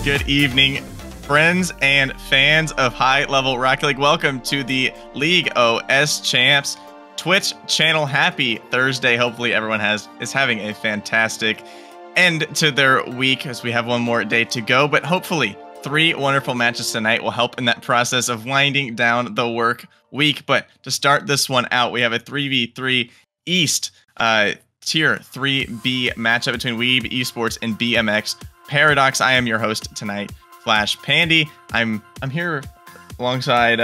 Good evening, friends and fans of high-level Rocket League. Welcome to the League OS Champs Twitch channel. Happy Thursday. Hopefully everyone is having a fantastic end to their week, as we have one more day to go. But hopefully 3 wonderful matches tonight will help in that process of winding down the work week. But to start this one out, we have a 3v3 East Tier 3B matchup between Weeb, Esports, and BMX Paradox. I am your host tonight, Flash Pandy. I'm here alongside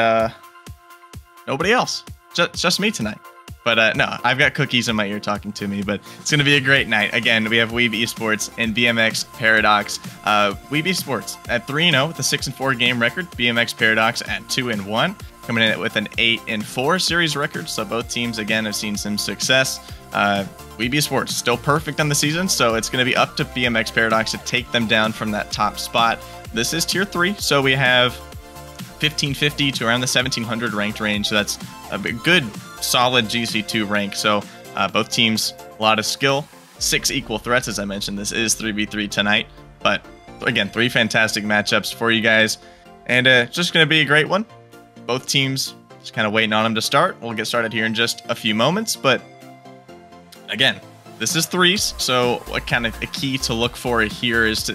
nobody else, just me tonight. But no, I've got cookies in my ear talking to me, but it's going to be a great night. Again, we have Weeb Esports and BMX Paradox. Weeb Esports at 3-0 with a 6-4 game record. BMX Paradox at 2-1, coming in with an 8-4 series record. So both teams, again, have seen some success. Weeb Esports still perfect on the season, so it's going to be up to BMX Paradox to take them down from that top spot. This is Tier 3, so we have 1550 to around the 1700 ranked range. So that's a good, solid GC2 rank. So both teams, a lot of skill, 6 equal threats. As I mentioned, this is 3v3 tonight. But again, 3 fantastic matchups for you guys. And just going to be a great one. Both teams, just kind of waiting on them to start. We'll get started here in just a few moments. But again, this is threes, so what kind of a key to look for here is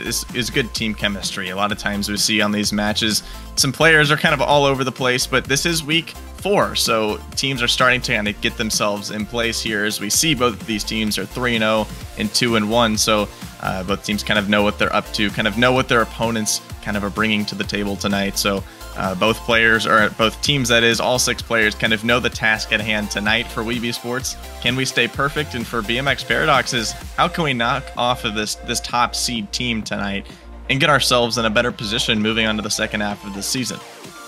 good team chemistry. A lot of times we see on these matches, some players are kind of all over the place, but this is week 4, so teams are starting to kind of get themselves in place here. As we see, both of these teams are 3-0 and 2-1, so both teams kind of know what they're up to, kind of know what their opponents kind of are bringing to the table tonight. So both players, or both teams that is, all 6 players kind of know the task at hand tonight. For Weeb Esports, can we stay perfect? And for BMX Paradox is, how can we knock off of this top seed team tonight and get ourselves in a better position moving on to the second half of the season?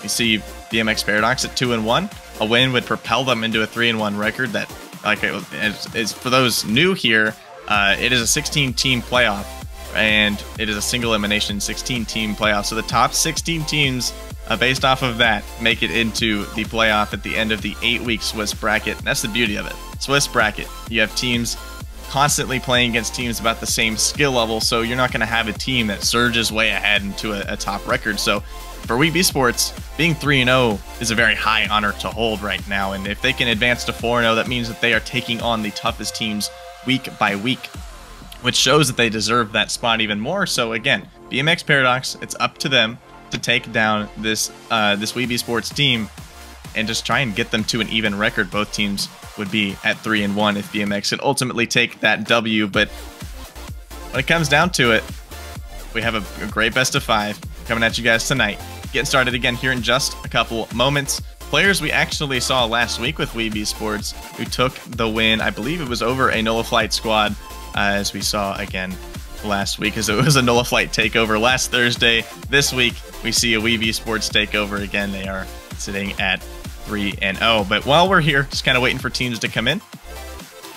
You see BMX Paradox at 2-1. A win would propel them into a 3-1 record that, like, is for those new here, it is a 16-team playoff, and it is a single elimination 16-team playoff. So the top 16 teams, based off of that, make it into the playoff at the end of the 8-week Swiss bracket. And that's the beauty of it. Swiss bracket, you have teams constantly playing against teams about the same skill level, so you're not going to have a team that surges way ahead into a top record. So for Weeb Esports, being 3-0 is a very high honor to hold right now, and if they can advance to 4-0, that means that they are taking on the toughest teams week by week, which shows that they deserve that spot even more. So again, BMX Paradox, it's up to them to take down this Weeb Esports team and just try and get them to an even record. Both teams would be at 3-1 if BMX can ultimately take that W. But when it comes down to it, we have a great best of 5 coming at you guys tonight. Getting started again here in just a couple moments. Players we actually saw last week with Weeb Esports who took the win. I believe it was over a Nulliflight squad, as we saw again last week, as it was a Nulliflight takeover last Thursday. This week we see a Weeb Esports takeover again. They are sitting at 3-0. But while we're here, just kind of waiting for teams to come in,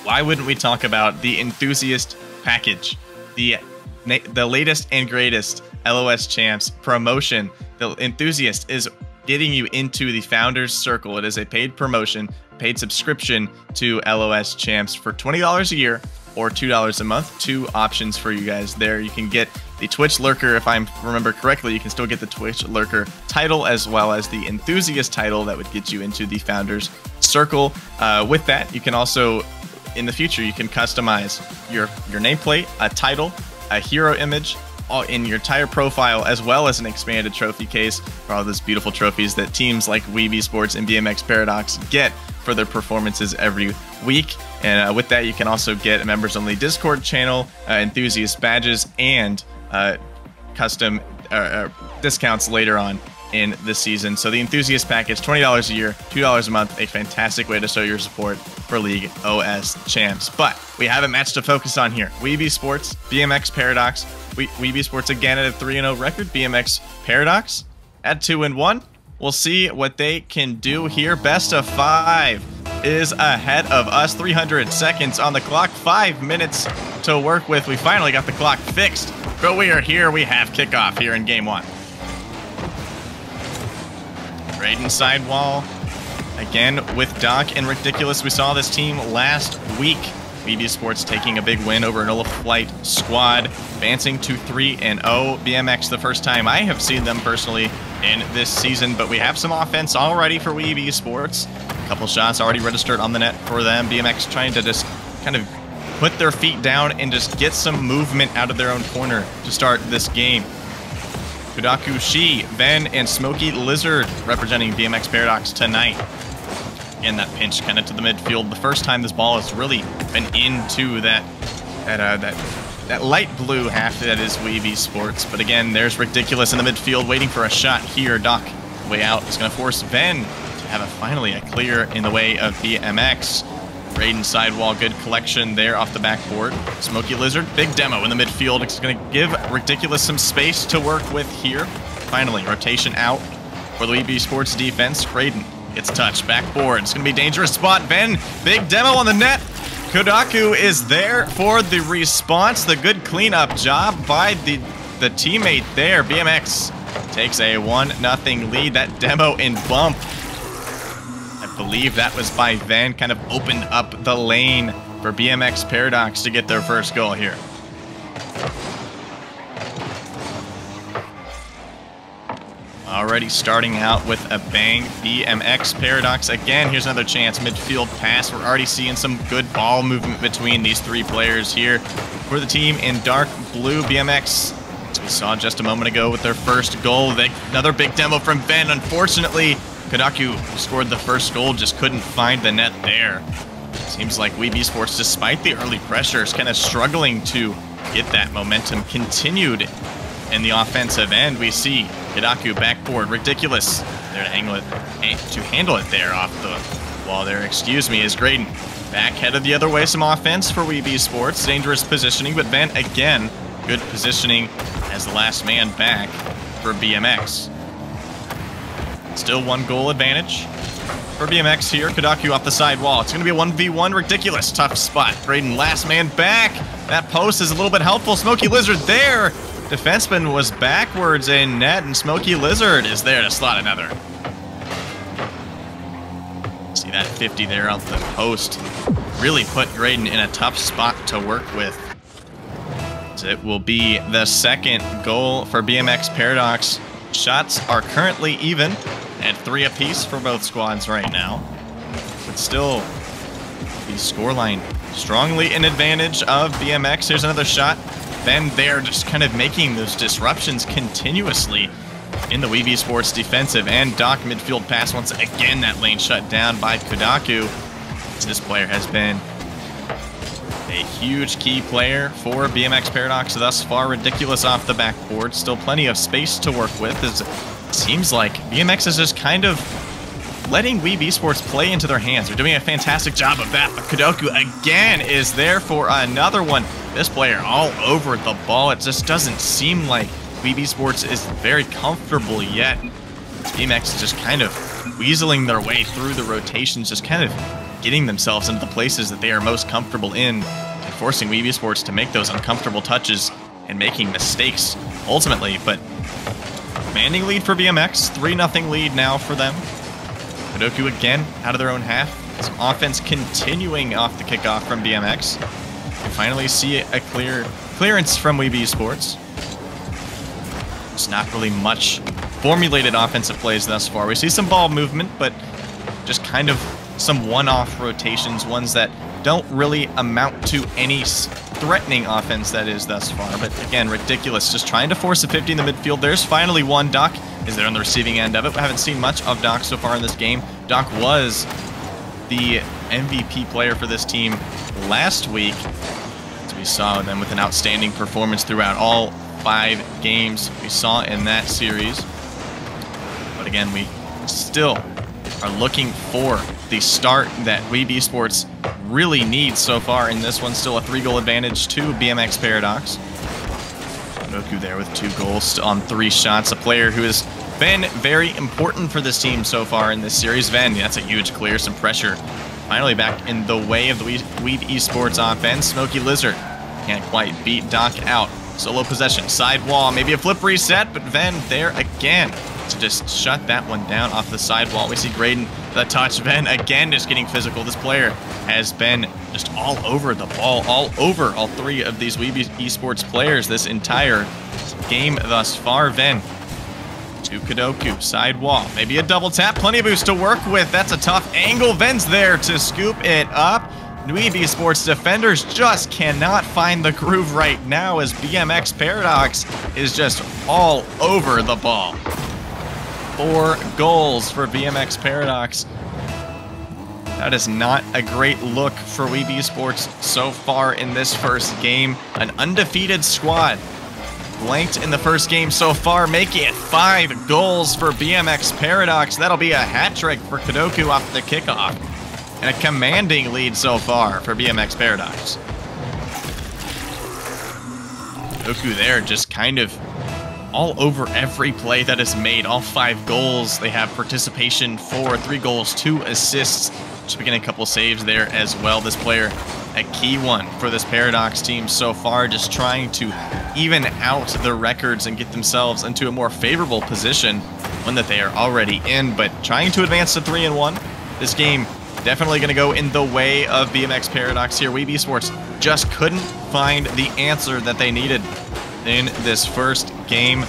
why wouldn't we talk about the Enthusiast package, the latest and greatest LOS Champs promotion? The Enthusiast is getting you into the Founders Circle. It is a paid promotion, paid subscription to LOS Champs for $20 a year or $2 a month. 2 options for you guys there. You can get the Twitch Lurker, if I remember correctly. You can still get the Twitch Lurker title as well as the Enthusiast title that would get you into the Founders Circle. With that, you can also, in the future, you can customize your nameplate, a title, a hero image, all in your entire profile, as well as an expanded trophy case for all those beautiful trophies that teams like Weeb Esports and BMX Paradox get for their performances every week. And with that, you can also get a members-only Discord channel, Enthusiast badges, and custom discounts later on in the season. So the Enthusiast package, $20 a year, $2 a month, a fantastic way to show your support for League OS Champs. But we have a match to focus on here. Weeb Esports, BMX Paradox. Weeb Esports again at a 3-0 record. BMX Paradox at 2-1. We'll see what they can do here. Best of 5 is ahead of us. 300 seconds on the clock. 5 minutes to work with. We finally got the clock fixed, but we are here. We have kickoff here in game 1. Raiden sidewall again with Doc and Ridiculous. We saw this team last week Weeb Esports taking a big win over an Flight squad, advancing to 3-0. BMX, the first time I have seen them personally in this season, but we have some offense already for Weeb Esports. A couple shots already registered on the net for them. BMX trying to just kind of put their feet down and just get some movement out of their own corner to start this game. Kudaku Shi, Ben, and Smoky Lizard representing BMX Paradox tonight. Again, that pinch kind of to the midfield. The first time this ball has really been into that light blue half that is Weeb Esports. But again, there's Ridiculous in the midfield waiting for a shot here. Doc, way out, is going to force Ben to have finally a clear in the way of BMX. Raiden sidewall, good collection there off the backboard. Smoky Lizard, big demo in the midfield. It's going to give Ridiculous some space to work with here. Finally, rotation out for the Weeb Esports defense. Raiden gets touched, backboard. It's going to be a dangerous spot. Ben, big demo on the net. Kudaku is there for the response. The good cleanup job by the teammate there. BMX takes a 1-0 lead. That demo and bump, I believe that was by Van, kind of opened up the lane for BMX Paradox to get their first goal here. Already starting out with a bang. BMX Paradox again. Here's another chance. Midfield pass. We're already seeing some good ball movement between these three players here. For the team in dark blue, BMX, as we saw just a moment ago with their first goal. Another big demo from Ben. Unfortunately, Kudaku scored the first goal, just couldn't find the net there. Seems like Weeb Esports, despite the early pressure, is kind of struggling to get that momentum continued. In the offensive end, we see Kudaku backboard, Ridiculous there to handle it there off the wall there, excuse me, is Graydon. Back headed the other way, some offense for Weeb Esports, dangerous positioning, but Ben, again, good positioning as the last man back for BMX. Still 1 goal advantage for BMX here. Kudaku off the side wall. It's going to be a 1v1. Ridiculous. Tough spot. Graydon, last man back. That post is a little bit helpful. Smoky Lizard there. Defenseman was backwards in net, and Smoky Lizard is there to slot another. See that 50 there off the post. Really put Graydon in a tough spot to work with. So it will be the second goal for BMX Paradox. Shots are currently even at 3 apiece for both squads right now. But still, the scoreline strongly in advantage of BMX. Here's another shot. Ben there just kind of making those disruptions continuously in the Weeb Esports defensive and Doc midfield pass. Once again, that lane shut down by Kudaku. This player has been a huge key player for BMX Paradox thus far. Ridiculous off the backboard. Still plenty of space to work with. It seems like BMX is just kind of letting Weeb Esports play into their hands. They're doing a fantastic job of that. But Kudaku again is there for another one. This player all over the ball. It just doesn't seem like Weeb Esports is very comfortable yet. BMX is just kind of weaseling their way through the rotations, just kind of getting themselves into the places that they are most comfortable in, and forcing Weeb Esports to make those uncomfortable touches and making mistakes ultimately. But commanding lead for BMX, 3-0 lead now for them. Kudaku again out of their own half. Some offense continuing off the kickoff from BMX. We finally see a clearance from Weeb Esports. It's not really much formulated offensive plays thus far. We see some ball movement, but just kind of some one-off rotations, ones that don't really amount to any threatening offense that is thus far. But again, Ridiculous just trying to force a 50 in the midfield. There's finally one. Doc is there on the receiving end of it. We haven't seen much of Doc so far in this game. Doc was the MVP player for this team last week. As we saw them with an outstanding performance throughout all 5 games we saw in that series. But again, we still are looking for the start that Weeb Esports really needs so far in this one. Still a 3-goal advantage to BMX Paradox. Goku there with 2 goals on 3 shots. A player who has been very important for this team so far in this series. Ven, that's a huge clear, some pressure. Finally back in the way of the Weeb Esports offense. Smoky Lizard can't quite beat Doc out. Solo possession, side wall, maybe a flip reset, but Ven there again to just shut that one down off the side wall. We see Graydon the touch. Ven again just getting physical. This player has been just all over the ball, all over all three of these Weeb Esports players this entire game thus far. Ven to Kudoku, side wall, maybe a double tap, plenty of boost to work with. That's a tough angle. Ven's there to scoop it up. Weeb Esports defenders just cannot find the groove right now as BMX Paradox is just all over the ball. 4 goals for BMX Paradox. That is not a great look for Weeb Esports so far in this first game. An undefeated squad. Blanked in the first game so far, making it 5 goals for BMX Paradox. That'll be a hat trick for Kudoku off the kickoff. And a commanding lead so far for BMX Paradox. Kudoku there just kind of all over every play that is made. All 5 goals. They have participation for 3 goals, 2 assists. Just getting a couple saves there as well. This player, a key one for this Paradox team so far, just trying to even out the records and get themselves into a more favorable position, one that they are already in, but trying to advance to 3-1. This game definitely going to go in the way of BMX Paradox here. Weeb Esports just couldn't find the answer that they needed in this first game.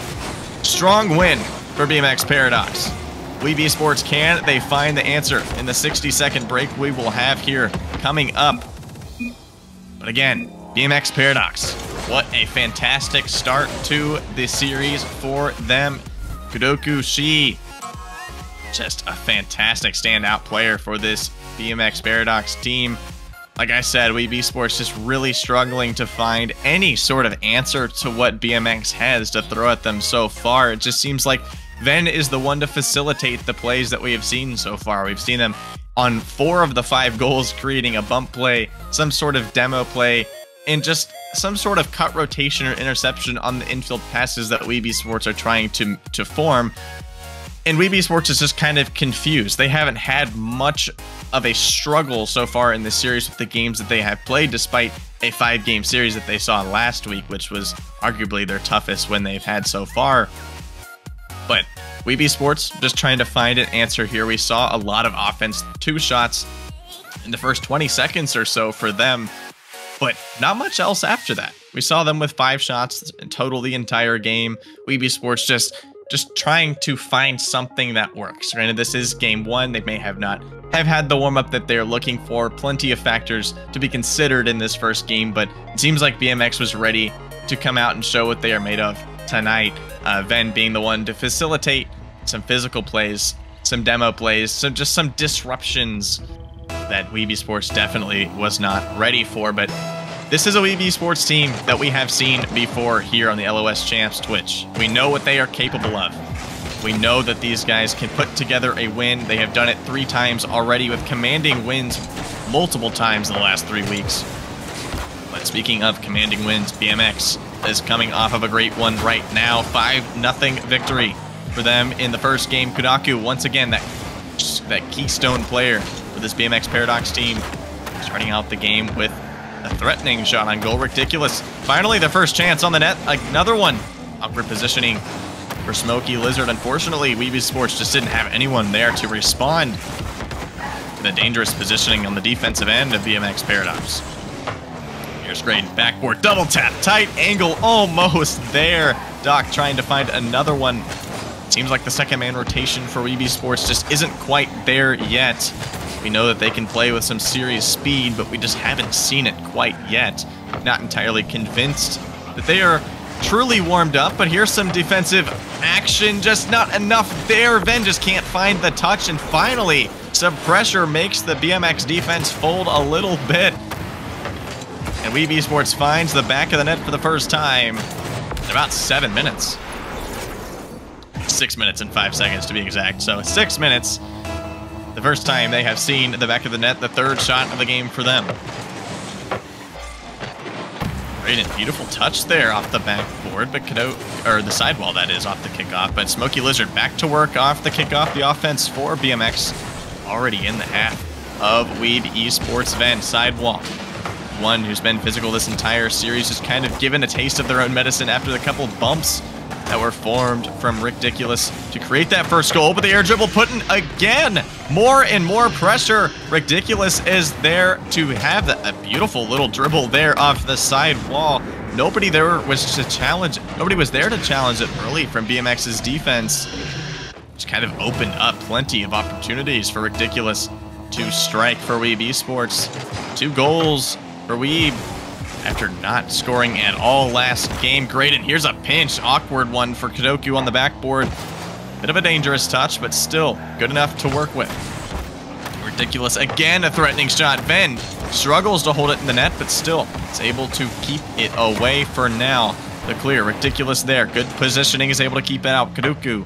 Strong win for BMX Paradox. Weeb Esports, can they find the answer in the 60-second break we will have here coming up? But again, BMX Paradox, what a fantastic start to the series for them. Kudoku Shi, just a fantastic standout player for this BMX Paradox team. Like I said, Weeb Esports just really struggling to find any sort of answer to what BMX has to throw at them so far. It just seems like Ven is the one to facilitate the plays that we have seen so far. We've seen them on 4 of the 5 goals, creating a bump play, some sort of demo play, and just some sort of cut rotation or interception on the infield passes that Weeb Esports are trying to form. And Weeb Esports is just kind of confused. They haven't had much of a struggle so far in this series with the games that they have played, despite a 5-game series that they saw last week, which was arguably their toughest win they've had so far. But Weeb Esports just trying to find an answer here. We saw a lot of offense, 2 shots in the first 20 seconds or so for them, but not much else after that. We saw them with 5 shots in total the entire game. Weeb Esports just trying to find something that works. Granted, this is game 1. They may have not have had the warm-up that they're looking for. Plenty of factors to be considered in this first game, but it seems like BMX was ready to come out and show what they are made of tonight. Ven being the one to facilitate some physical plays, some demo plays, just some disruptions that Weeb Esports definitely was not ready for. But this is a Weeb Esports team that we have seen before here on the LOS Champs Twitch. We know what they are capable of. We know that these guys can put together a win. They have done it 3 times already with commanding wins multiple times in the last 3 weeks. But speaking of commanding wins, BMX is coming off of a great one right now. 5-0 victory for them in the first game. Kudoku, once again, that keystone player for this BMX Paradox team, starting out the game with a threatening shot on goal. Ridiculous. Finally, the first chance on the net. Another one. Awkward positioning for Smokey Lizard. Unfortunately, Weeb Esports just didn't have anyone there to respond to the dangerous positioning on the defensive end of BMX Paradox. Here's great backboard double tap, tight angle, almost there. Doc trying to find another one. Seems like the second man rotation for Weeb Esports just isn't quite there yet. We know that they can play with some serious speed, but we just haven't seen it quite yet. Not entirely convinced that they are truly warmed up, but here's some defensive action. Just not enough there. Ven just can't find the touch, and finally, some pressure makes the BMX defense fold a little bit. And Weeb Esports finds the back of the net for the first time in about 7 minutes. 6 minutes and 5 seconds to be exact. So 6 minutes, the first time they have seen the back of the net, the 3rd shot of the game for them. Great and beautiful touch there off the backboard, but the sidewall that is off the kickoff. But Smokey Lizard back to work off the kickoff. The offense for BMX already in the half of Weeb Esports. Ven, sidewall. One who's been physical this entire series, just kind of given a taste of their own medicine after the couple bumps that were formed from Ridiculous to create that first goal, but the air dribble put in again. More and more pressure. Ridiculous is there to have a beautiful little dribble there off the side wall. Nobody there was to challenge. Nobody was there to challenge it early from BMX's defense. Just kind of opened up plenty of opportunities for Ridiculous to strike for Weeb Esports. 2 goals for Weeb after not scoring at all last game. Great, and here's a pinch. Awkward one for Kadoku on the backboard. Bit of a dangerous touch, but still good enough to work with. Ridiculous again, a threatening shot. Ven struggles to hold it in the net, but still is able to keep it away for now. The clear, Ridiculous there. Good positioning, is able to keep it out. Kadoku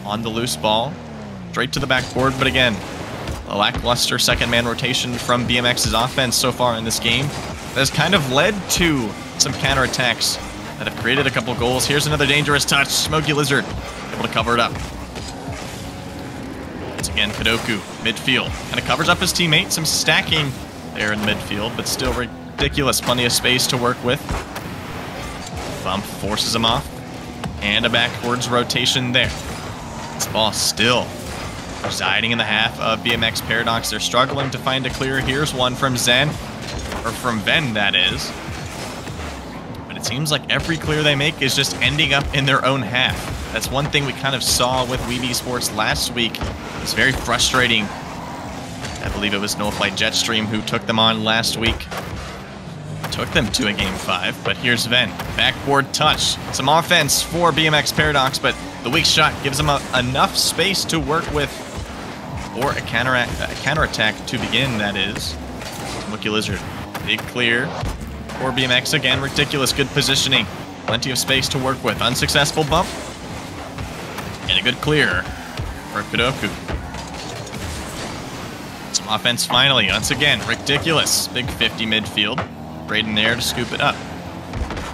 on the loose ball. Straight to the backboard, but again, a lackluster second man rotation from BMX's offense so far in this game has kind of led to some counterattacks that have created a couple goals. Here's another dangerous touch. Smoky Lizard able to cover it up. Once again, Kadoku, midfield. Kind of covers up his teammate. Some stacking there in midfield, but still Ridiculous. Plenty of space to work with. Bump forces him off. And a backwards rotation there. This ball still residing in the half of BMX Paradox. They're struggling to find a clear. Here's one from Zen. Or from Ven, that is. But it seems like every clear they make is just ending up in their own half. That's one thing we kind of saw with Weeb Esports last week. It's very frustrating. I believe it was Nameplate Jetstream who took them on last week. Took them to a Game 5, but here's Ven. Backboard touch. Some offense for BMX Paradox, but the weak shot gives them enough space to work with. Or a counterattack to begin, that is. Smoky Lizard. Big clear for BMX again. Ridiculous, good positioning. Plenty of space to work with. Unsuccessful bump. And a good clear for Kadoku. Some offense finally. Once again, Ridiculous. Big 50 midfield. Right in there to scoop it up.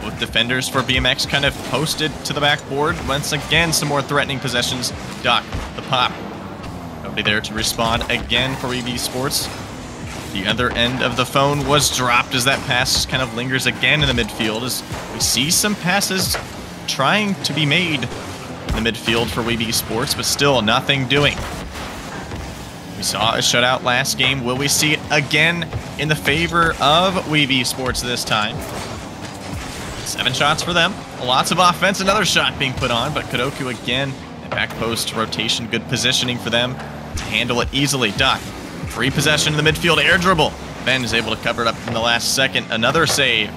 Both defenders for BMX kind of posted to the backboard. Once again, some more threatening possessions. Doc, the pop. Nobody there to respond again for Weeb Esports. The other end of the phone was dropped as that pass just kind of lingers again in the midfield as we see some passes trying to be made in the midfield for Weeb Esports, but still nothing doing. We saw a shutout last game. Will we see it again in the favor of Weeb Esports this time? 7 shots for them. Lots of offense. Another shot being put on, but Kadoku again. A back post rotation. Good positioning for them to handle it easily. Doc. Free possession in the midfield, air dribble. Ben is able to cover it up in the last second. Another save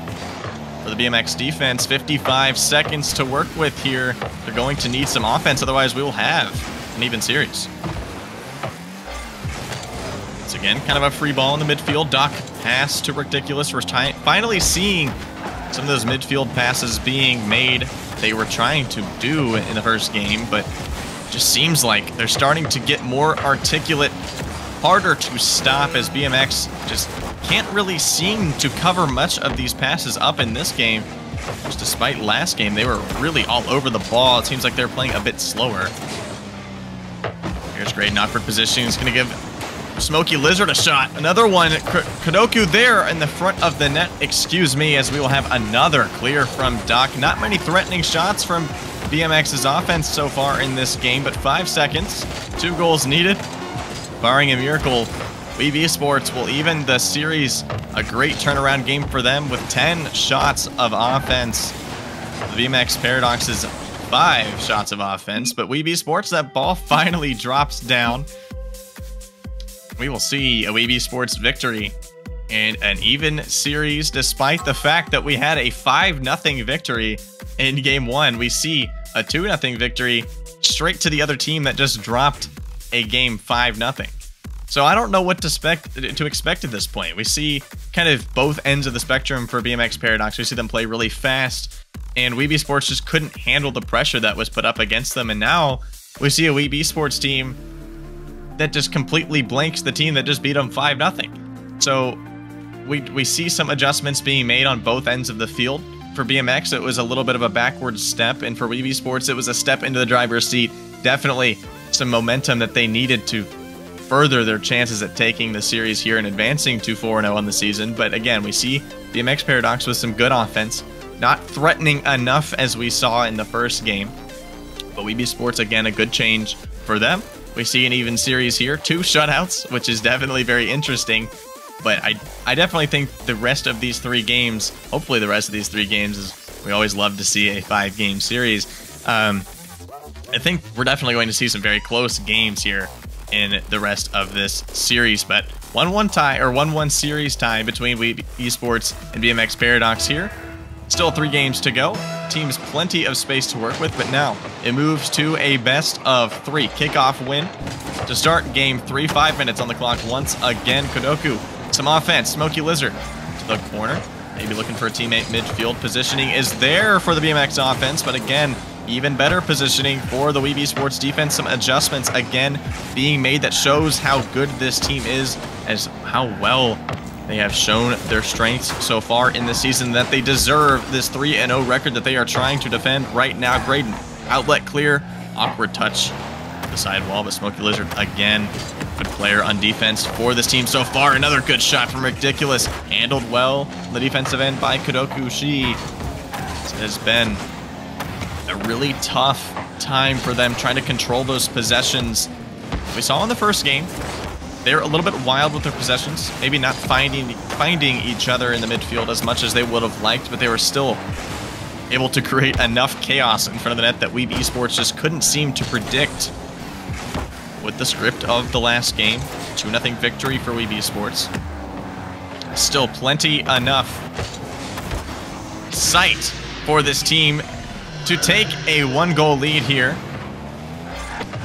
for the BMX defense. 55 seconds to work with here. They're going to need some offense, otherwise we will have an even series. Once again, kind of a free ball in the midfield. Doc pass to Ridiculous. We're finally seeing some of those midfield passes being made they were trying to do in the first game, but it just seems like they're starting to get more articulate, harder to stop, as BMX just can't really seem to cover much of these passes up in this game. Just despite last game, they were really all over the ball. It seems like they're playing a bit slower. Here's great awkward position. He's going to give Smoky Lizard a shot. Another one. Kadoku there in the front of the net. Excuse me, as we will have another clear from Doc. Not many threatening shots from BMX's offense so far in this game, but 5 seconds. 2 goals needed. Barring a miracle, Weeb Esports will even the series. A great turnaround game for them with 10 shots of offense. The BMX Paradox's 5 shots of offense, but Weeb Esports, that ball finally drops down. We will see a Weeb Esports victory and an even series, despite the fact that we had a 5-0 victory in Game 1. We see a 2-0 victory straight to the other team that just dropped a game 5-0. So I don't know what to expect at this point. We see kind of both ends of the spectrum for BMX Paradox. We see them play really fast, and Weeb Esports just couldn't handle the pressure that was put up against them. And now we see a Weeb Esports team that just completely blanks the team that just beat them 5-0. So we see some adjustments being made on both ends of the field. For BMX, it was a little bit of a backward step, and for Weeb Esports, it was a step into the driver's seat. Definitely some momentum that they needed to further their chances at taking the series here and advancing to 4-0 on the season. But again, we see BMX Paradox with some good offense, not threatening enough as we saw in the first game. But Weeb Esports, again, a good change for them. We see an even series here, 2 shutouts, which is definitely very interesting. But I definitely think the rest of these 3 games, hopefully the rest of these 3 games, is we always love to see a 5-game series. I think we're definitely going to see some very close games here in the rest of this series. But 1-1 tie, or 1-1 series tie between Weeb Esports and BMX Paradox here. Still 3 games to go. Teams plenty of space to work with, but now it moves to a best of 3 kickoff win to start game 3. 5 minutes on the clock once again. Kodoku, some offense. Smoky Lizard to the corner. Maybe looking for a teammate. Midfield positioning is there for the BMX offense, but again, even better positioning for the Weeb Esports defense. Some adjustments again being made that shows how good this team is, as how well they have shown their strengths so far in the season, that they deserve this 3-0 record that they are trying to defend right now. Graydon, outlet clear, awkward touch the side wall, but Smoky Lizard again, good player on defense for this team so far. Another good shot from Ridiculous, handled well on the defensive end by Kodoku. This has been a really tough time for them trying to control those possessions. We saw in the first game, they're a little bit wild with their possessions, maybe not finding each other in the midfield as much as they would have liked, but they were still able to create enough chaos in front of the net that Weeb Esports just couldn't seem to predict. With the script of the last game, 2-0 victory for Weeb Esports. Still plenty enough sight for this team to take a 1-goal lead here.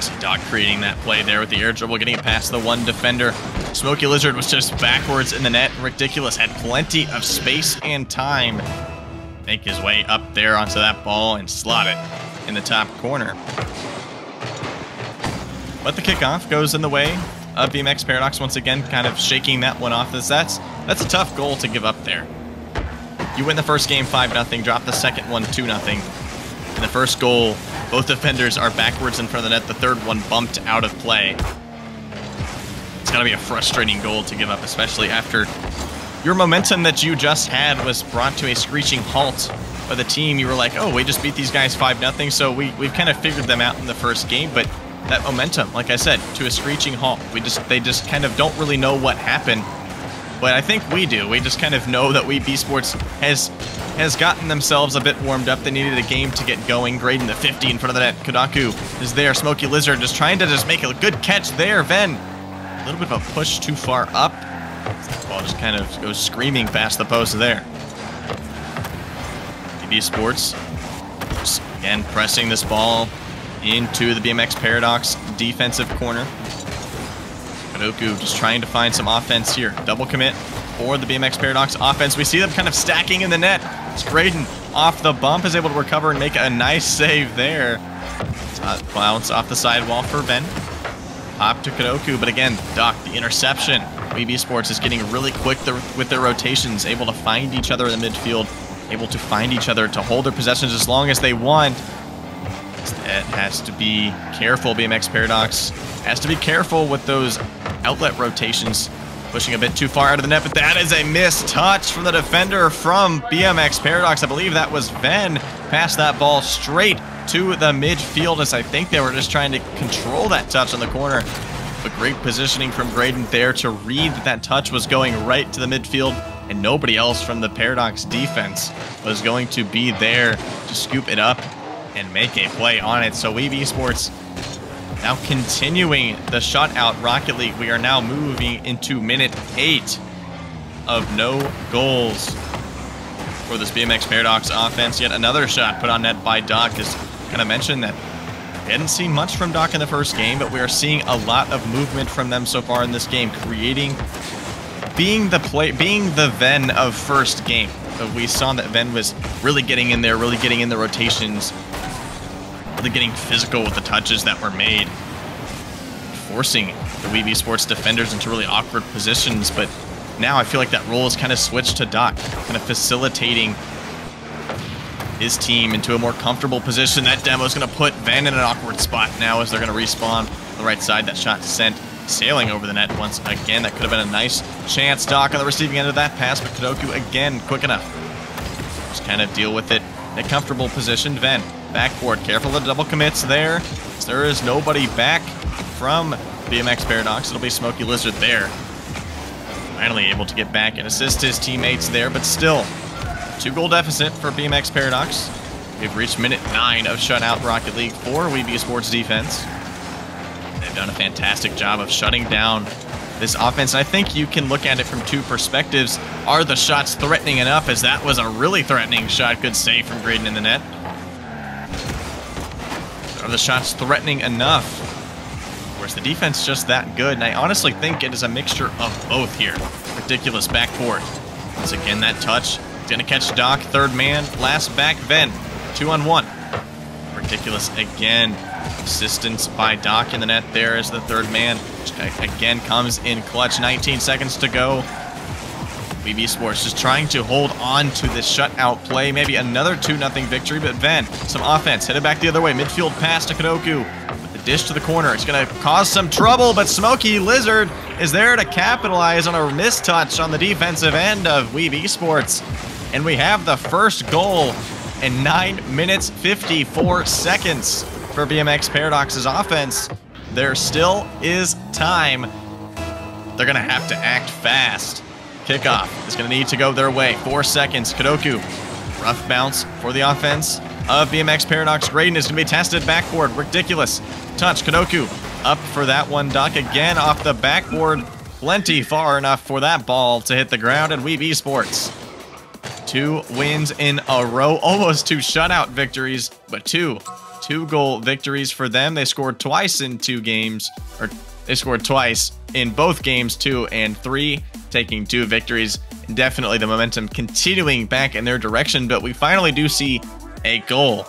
See Doc creating that play there with the air dribble, getting it past the 1 defender. Smoky Lizard was just backwards in the net. Ridiculous had plenty of space and time to make his way up there onto that ball and slot it in the top corner. But the kickoff goes in the way of BMX Paradox once again, kind of shaking that one off. That's a tough goal to give up there. You win the first game 5-0, drop the second one 2-0. In the first goal, both defenders are backwards in front of the net. The third one bumped out of play. It's got to be a frustrating goal to give up, especially after your momentum that you just had was brought to a screeching halt by the team. You were like, oh, we just beat these guys 5-0, so we've kind of figured them out in the first game. But that momentum, like I said, to a screeching halt. They just kind of don't really know what happened. But I think we do. We just kind of know that Weeb Esports has gotten themselves a bit warmed up. They needed a game to get going. Graydon, the 50 in front of the net. Kodoku is there. Smoky Lizard just trying to make a good catch there. Ven, a little bit of a push too far up. The ball just kind of goes screaming past the post there. Weeb Esports, just again pressing this ball into the BMX Paradox defensive corner. Kodoku just trying to find some offense here. Double commit for the BMX Paradox offense. We see them kind of stacking in the net. Graydon off the bump is able to recover and make a nice save there. Bounce off the sidewall for Ben. Pop to Kodoku, but again, Doc, the interception. Weeb Esports is getting really quick with their rotations, able to find each other in the midfield, able to find each other to hold their possessions as long as they want. It has to be careful. BMX Paradox has to be careful with those outlet rotations, pushing a bit too far out of the net, but that is a missed touch from the defender from BMX Paradox. I believe that was Ben. Passed that ball straight to the midfield, as I think they were just trying to control that touch on the corner. But great positioning from Graydon there to read that touch was going right to the midfield, and nobody else from the Paradox defense was going to be there to scoop it up and make a play on it. So Weeb Esports now continuing the shutout Rocket League. We are now moving into minute 8 of no goals for this BMX Paradox offense. Yet another shot put on net by Doc. As kind of mentioned that we hadn't seen much from Doc in the first game, but we are seeing a lot of movement from them so far in this game, creating, being the Ven of first game. But we saw that Ven was really getting in there, really getting in the rotations, really getting physical with the touches that were made, forcing the Weeb Esports defenders into really awkward positions. But now I feel like that role has kind of switched to Doc, kind of facilitating his team into a more comfortable position. That demo is going to put Van in an awkward spot now as they're going to respawn on the right side. That shot sent sailing over the net once again. That could have been a nice chance. Doc on the receiving end of that pass, but Kodoku again quick enough just kind of deal with it in a comfortable position. Ven, backboard, careful of the double commits there. There is nobody back from BMX Paradox. It'll be Smokey Lizard there. Finally able to get back and assist his teammates there, but still, 2-goal deficit for BMX Paradox. We've reached minute 9 of shutout Rocket League for Weeb Esports defense. They've done a fantastic job of shutting down this offense. And I think you can look at it from 2 perspectives. Are the shots threatening enough? As that was a really threatening shot. Good save from Graydon in the net. Are the shots threatening enough? Or is the defense just that good? And I honestly think it is a mixture of both here. Ridiculous backboard. Once again, that touch. He's going to catch Doc. Third man. Last back. Ven. 2-on-1. Ridiculous again. Assistance by Doc in the net there as the third man. Again comes in clutch. 19 seconds to go. Weeb Esports just trying to hold on to this shutout play. Maybe another 2-0 victory, but Ven, some offense. Headed back the other way. Midfield pass to Kadoku. With the dish to the corner. It's going to cause some trouble, but Smokey Lizard is there to capitalize on a mistouch on the defensive end of Weeb Esports. And we have the first goal in 9 minutes 54 seconds for BMX Paradox's offense. There still is time. They're going to have to act fast. Kickoff is going to need to go their way. 4 seconds. Kadoku. Rough bounce for the offense of BMX Paradox. Graydon is going to be tested backboard. Ridiculous. Touch. Kadoku up for that one. Duck again off the backboard. Plenty far enough for that ball to hit the ground. And Weeb Esports, 2 wins in a row. Almost 2 shutout victories, but 2-goal victories for them. They scored twice in 2 games, or they scored twice in both games, 2 and 3, taking 2 victories. Definitely the momentum continuing back in their direction, but we finally do see a goal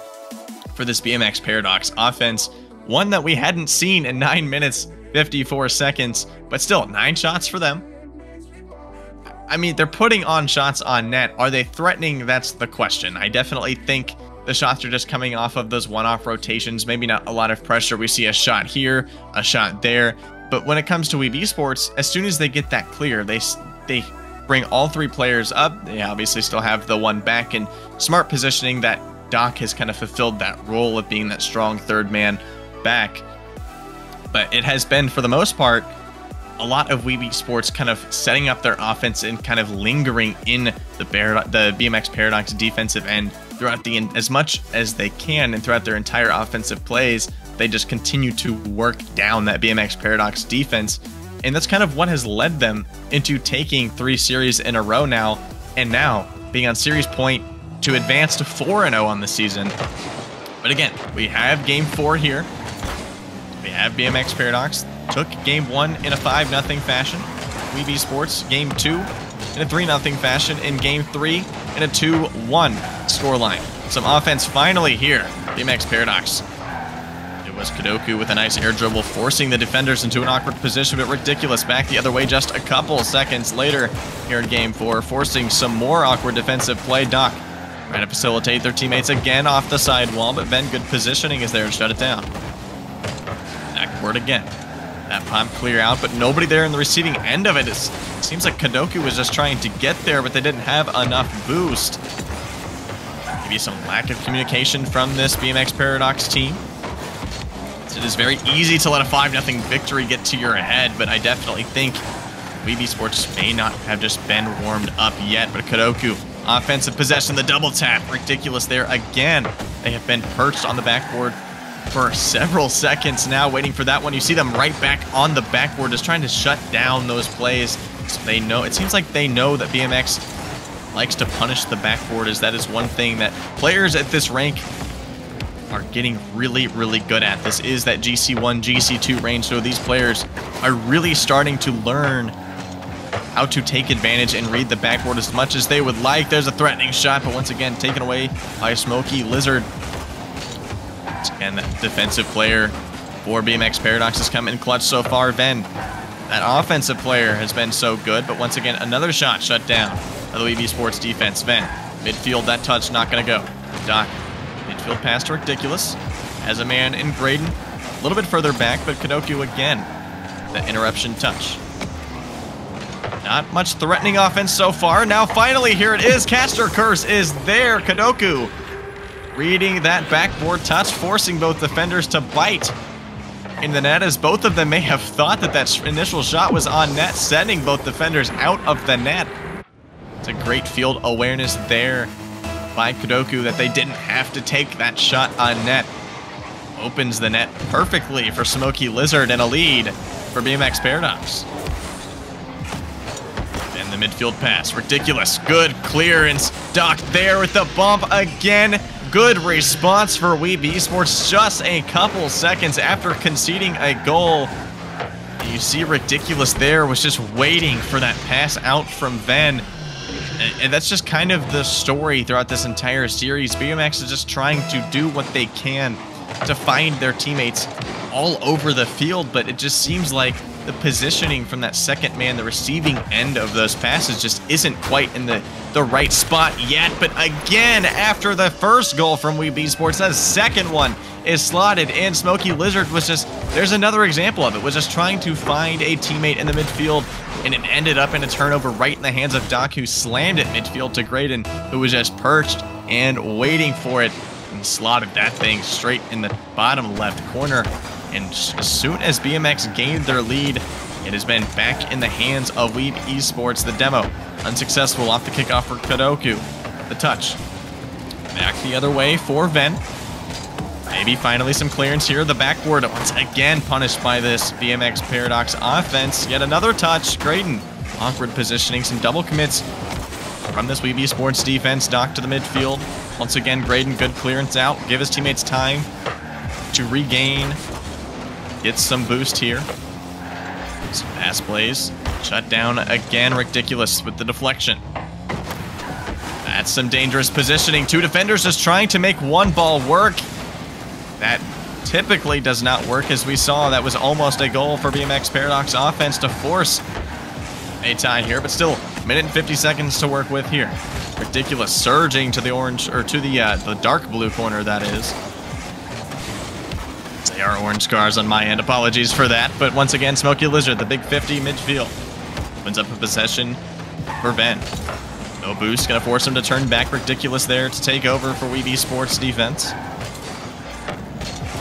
for this BMX Paradox offense. One that we hadn't seen in 9 minutes, 54 seconds, but still 9 shots for them. I mean, they're putting on shots on net. Are they threatening? That's the question. I definitely think the shots are just coming off of those one-off rotations. Maybe not a lot of pressure. We see a shot here, a shot there. But when it comes to Weeb Esports, as soon as they get that clear, they bring all 3 players up. They obviously still have the one back, and smart positioning that Doc has kind of fulfilled that role of being that strong third man back. But it has been, for the most part, a lot of Weeb Esports kind of setting up their offense and kind of lingering in the BMX Paradox defensive end throughout as much as they can, and throughout their entire offensive plays, they just continue to work down that BMX Paradox defense. And that's kind of what has led them into taking 3 series in a row now, and now being on series point to advance to 4-0 on the season. But again, we have game 4 here. We have BMX Paradox. Took game 1 in a 5-0 fashion. Weeb Esports, game 2 in a 3-0 fashion. In game 3 in a 2-1 scoreline. Some offense finally here. BMX Paradox. It was Kadoku with a nice air dribble, forcing the defenders into an awkward position, but ridiculous. Back the other way just a couple seconds later here in game 4, forcing some more awkward defensive play. Doc trying to facilitate their teammates again off the sidewall, but Ven, good positioning is there to shut it down. Backward again. That pump clear out, but nobody there in the receiving end of it. It seems like Kadoku was just trying to get there, but they didn't have enough boost. Maybe some lack of communication from this BMX Paradox team. It is very easy to let a 5-0 victory get to your head, but I definitely think Weeb Esports may not have just been warmed up yet. But Kadoku, offensive possession, the double tap. Ridiculous there again. They have been perched on the backboard for several seconds now, waiting for that one. You see them right back on the backboard, just trying to shut down those plays. So they know, it seems like they know that BMX likes to punish the backboard, as that is one thing that players at this rank are getting really, really good at. This is that GC1, GC2 range, so these players are really starting to learn how to take advantage and read the backboard as much as they would like. There's a threatening shot, but once again, taken away by Smokey Lizard. And that defensive player for BMX Paradox has come in clutch so far. Ven, that offensive player has been so good, but once again, another shot shut down by the Weeb Esports defense. Ven, midfield, that touch not going to go. Doc, midfield pass to Ridiculous. Has a man in Graydon, a little bit further back, but Kadoku again, the interruption touch. Not much threatening offense so far. Now finally, here it is. Caster Curse is there. Kadoku reading that backboard touch, forcing both defenders to bite in the net, as both of them may have thought that that initial shot was on net, sending both defenders out of the net. It's a great field awareness there by Kadoku that they didn't have to take that shot on net. Opens the net perfectly for Smoky Lizard, and a lead for BMX Paradox. And the midfield pass, ridiculous, good clearance. Doc there with the bump again. Good response for Weeb Esports just a couple seconds after conceding a goal. You see Ridiculous there was just waiting for that pass out from Ven. And that's just kind of the story throughout this entire series. BMX is just trying to do what they can to find their teammates all over the field, but it just seems like the positioning from that second man, the receiving end of those passes, just isn't quite in the right spot yet. But again, after the first goal from Weeb Esports, that second one is slotted in. Smoky Lizard was just, there's another example of it, was just trying to find a teammate in the midfield, and it ended up in a turnover right in the hands of Doc, who slammed it midfield to Graydon, who was just perched and waiting for it, and slotted that thing straight in the bottom left corner. And as soon as BMX gained their lead, it has been back in the hands of Weeb Esports. The demo unsuccessful off the kickoff for Kadoku. The touch back the other way for Ven. Maybe finally some clearance here. The backboard once again punished by this BMX Paradox offense. Yet another touch. Graydon, awkward positioning, some double commits from this Weeb Esports defense. Doc to the midfield. Once again, Graydon, good clearance out. Give his teammates time to regain. Get some boost here. Some pass plays. Shut down again. Ridiculous with the deflection. That's some dangerous positioning. Two defenders just trying to make one ball work. That typically does not work, as we saw. That was almost a goal for BMX Paradox offense to force a tie here, but still, minute and 50 seconds to work with here. Ridiculous surging to the orange, or to the dark blue corner, that is. They are orange scars on my end. Apologies for that. But once again, Smoky Lizard, the big 50 midfield. Opens up a possession for Ben. No boost. Going to force him to turn back. Ridiculous there to take over for Weeb Esports defense.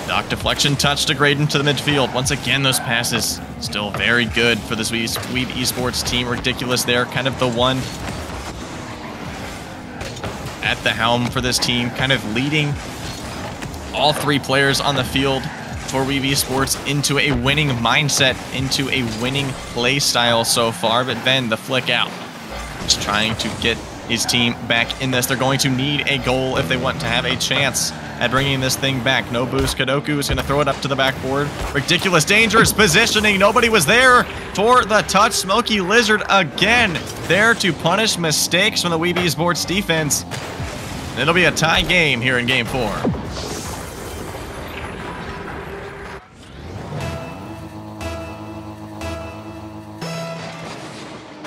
Doc deflection touch to Graydon to the midfield. Once again, those passes still very good for this Weeb Esports team. Ridiculous there. Kind of the one at the helm for this team. Kind of leading all three players on the field for Weeb Esports into a winning mindset, into a winning play style so far. But then the flick out, just trying to get his team back in this. They're going to need a goal if they want to have a chance at bringing this thing back. No boost. Kadoku is going to throw it up to the backboard. Ridiculous, dangerous positioning. Nobody was there for the touch. Smoky Lizard again there to punish mistakes from the Weeb Esports defense. It'll be a tie game here in Game 4.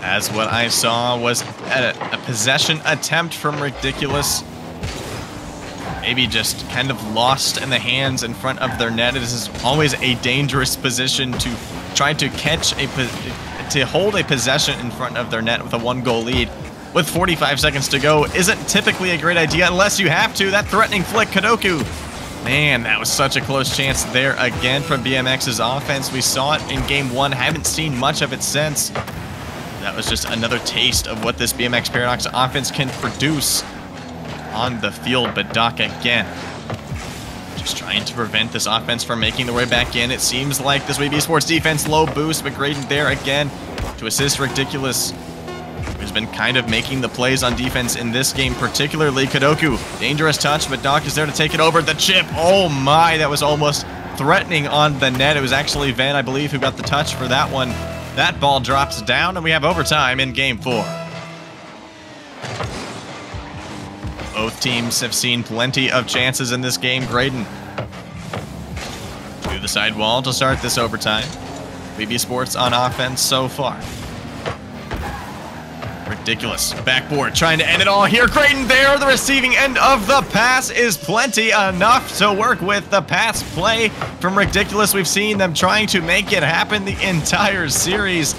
As what I saw was a possession attempt from Ridiculous. Maybe just kind of lost in the hands in front of their net. This is always a dangerous position to try to catch to hold a possession in front of their net with a 1-goal lead. With 45 seconds to go, isn't typically a great idea unless you have to. That threatening flick, Kadoku. Man, that was such a close chance there again from BMX's offense. We saw it in Game 1, haven't seen much of it since. That was just another taste of what this BMX Paradox offense can produce on the field. But Doc again, just trying to prevent this offense from making their way back in. It seems like this Weeb Esports defense, low boost, but Graydon there again to assist Ridiculous, who's been kind of making the plays on defense in this game, particularly Kadoku. Dangerous touch, but Doc is there to take it over. The chip, oh my, that was almost threatening on the net. It was actually Van, I believe, who got the touch for that one. That ball drops down, and we have overtime in Game 4. Both teams have seen plenty of chances in this game. Graydon to the side wall to start this overtime. Weeb Esports on offense so far. Ridiculous. Backboard trying to end it all here. Graydon there. The receiving end of the pass is plenty enough to work with. The pass play from Ridiculous. We've seen them trying to make it happen the entire series.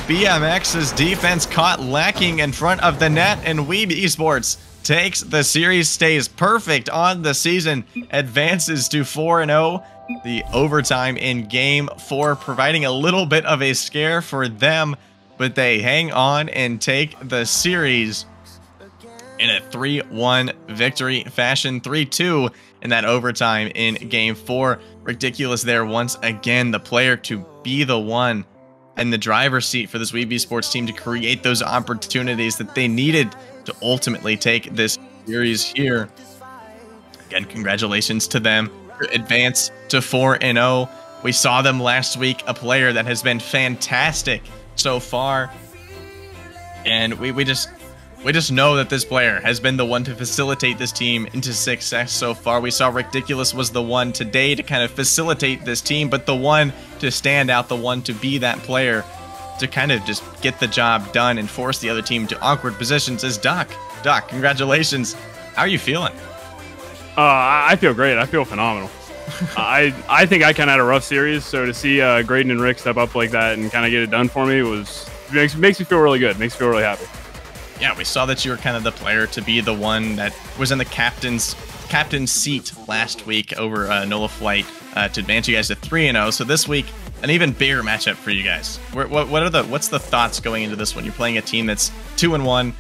BMX's defense caught lacking in front of the net, and Weeb Esports takes the series, stays perfect on the season, advances to 4-0. The overtime in game 4, providing a little bit of a scare for them, but they hang on and take the series in a 3-1 victory fashion. 3-2 in that overtime in game 4. Ridiculous there once again, the player to be the one in the driver's seat for this Weeb Esports team to create those opportunities that they needed to ultimately take this series here. Again, congratulations to them. Advance to 4-0. We saw them last week, a player that has been fantastic so far, and we just know that this player has been the one to facilitate this team into success so far. We saw Ridiculous was the one today to kind of facilitate this team, but the one to stand out, the one to be that player to kind of just get the job done and force the other team to awkward positions is Doc. Doc, congratulations. How are you feeling? I feel great. I feel phenomenal. I think I kind of had a rough series, so to see Graydon and Rick step up like that and kind of get it done for me makes me feel really good. Makes me feel really happy. Yeah, we saw that you were kind of the player to be the one that was in the captain's seat last week over NOLA Flight to advance you guys to 3-0. So this week, an even bigger matchup for you guys. What's the thoughts going into this one? You're playing a team that's 2-1.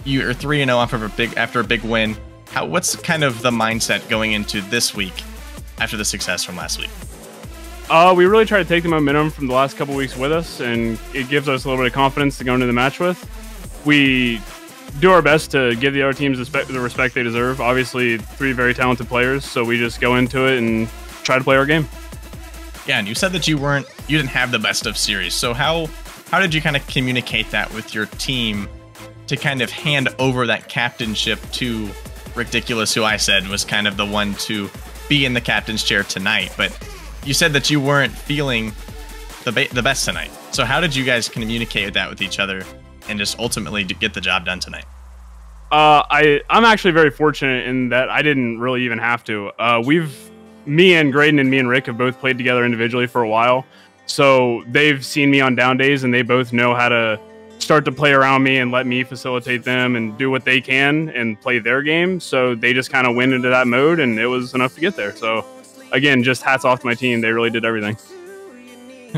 You're 3-0 after a big win. What's kind of the mindset going into this week after the success from last week? We really try to take the momentum from the last couple weeks with us, and it gives us a little bit of confidence to go into the match with. We do our best to give the other teams the respect they deserve. Obviously, 3 very talented players, so we just go into it and try to play our game. Yeah, and you said that you didn't have the best of series. So how did you kind of communicate that with your team to kind of hand over that captainship to Ridiculous, who I said was kind of the one to be in the captain's chair tonight? But you said that you weren't feeling the best tonight. So how did you guys communicate that with each other and just ultimately get the job done tonight? I'm actually very fortunate in that I didn't really even have to. Me and Graydon and me and Rick have both played together individually for a while, so they've seen me on down days, and they both know how to start to play around me and let me facilitate them and do what they can and play their game. So they just kind of went into that mode, and it was enough to get there. So again, just hats off to my team. They really did everything.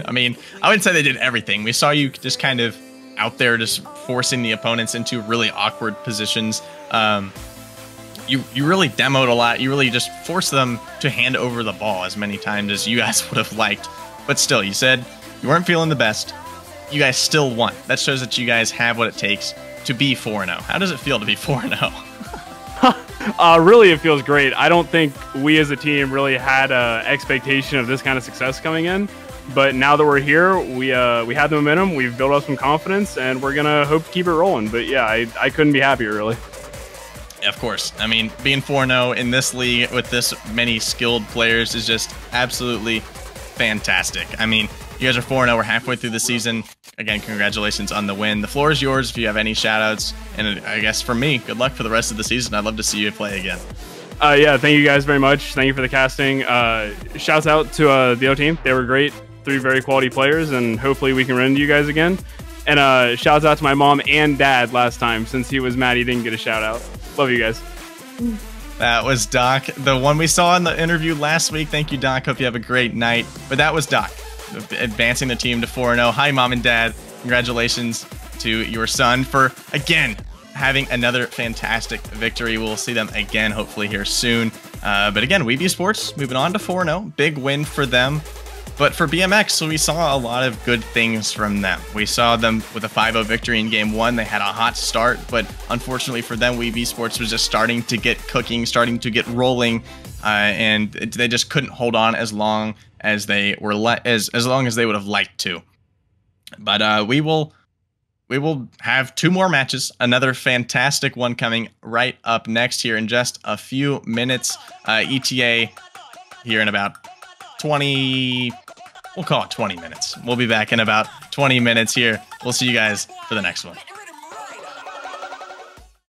I mean, I wouldn't say they did everything. We saw you just kind of out there just forcing the opponents into really awkward positions. You really demoed a lot. You really just forced them to hand over the ball as many times as you guys would have liked. But still, you said you weren't feeling the best. You guys still won. That shows that you guys have what it takes to be 4-0. How does it feel to be 4-0? Really, it feels great. I don't think we as a team really had an expectation of this kind of success coming in. But now that we're here, we had the momentum, we've built up some confidence, and we're going to hope to keep it rolling. But yeah, I couldn't be happier, really. Yeah, of course. I mean, being 4-0 in this league with this many skilled players is just absolutely fantastic. I mean, you guys are 4-0. We're halfway through the season. Again, congratulations on the win. The floor is yours if you have any shout-outs. And I guess for me, good luck for the rest of the season. I'd love to see you play again. Yeah, thank you guys very much. Thank you for the casting. Shouts out to the O team. They were great. 3 very quality players, and hopefully we can run into you guys again. And shouts out to my mom and dad last time, since he was mad he didn't get a shout-out. Love you guys. That was Doc, the one we saw in the interview last week. Thank you, Doc. Hope you have a great night. But that was Doc, advancing the team to 4-0. Hi, Mom and Dad. Congratulations to your son for, again, having another fantastic victory. We'll see them again, hopefully, here soon. But again, Weeb Esports moving on to 4-0. Big win for them. But for BMX, so we saw a lot of good things from them. We saw them with a 5-0 victory in game 1. They had a hot start, but unfortunately for them, Weeb Esports was just starting to get cooking, starting to get rolling, and they just couldn't hold on as long as they were as long as they would have liked to. But we will have 2 more matches, another fantastic one coming right up next here in just a few minutes. ETA here in about 20. We'll call it 20 minutes. We'll be back in about 20 minutes here. We'll see you guys for the next one.